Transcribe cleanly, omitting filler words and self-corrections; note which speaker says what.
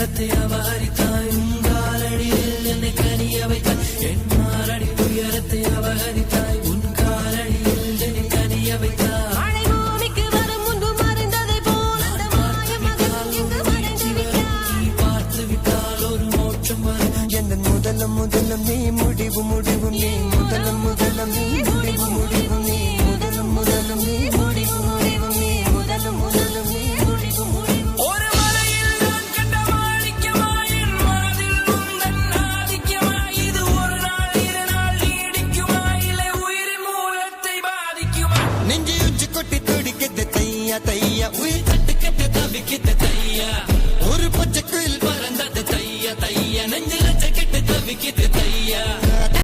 Speaker 1: துயரத்தை அபகரித்தாய் உங்காலடியில் என்னை கனிய வைத்தாய் என் மாரடி துயரத்தை அபகரித்தாய் உன் காலடியில் என்னை கனிய வைத்தாய் பார்த்து விட்டால் ஒரு மோட்சம் வரும் எந்த முதலம் முதலம் நீ முடிவு முடிவு நீ முதலம் முதலம் நீ முடிவு முடிவு நீ முதலம் முதலம் நீ முடிவு முடிவு நீ முதலம் முதலம் நீ முடிவு முடிவு ஒரு மலையில் நான் கண்ட மாணிக்கமாயின் மனதில் உந்தன் ஆதிக்கமாய் இது ஒரு நாள் இரு நாள் நீடிக்குமா இல்லை உயிரின் மூலத்தை பாதிக்குமா நெஞ்சு உச்சி கொட்டி துடிக்கிட்டு தையா தையா உயிர் தட்டு கட்டு தவிக்கிட்டு தையா ஒரு பச்சை குயில் பறந்தது தையா தையா நெஞ்சில கெட்டு தவிக்கிட்டு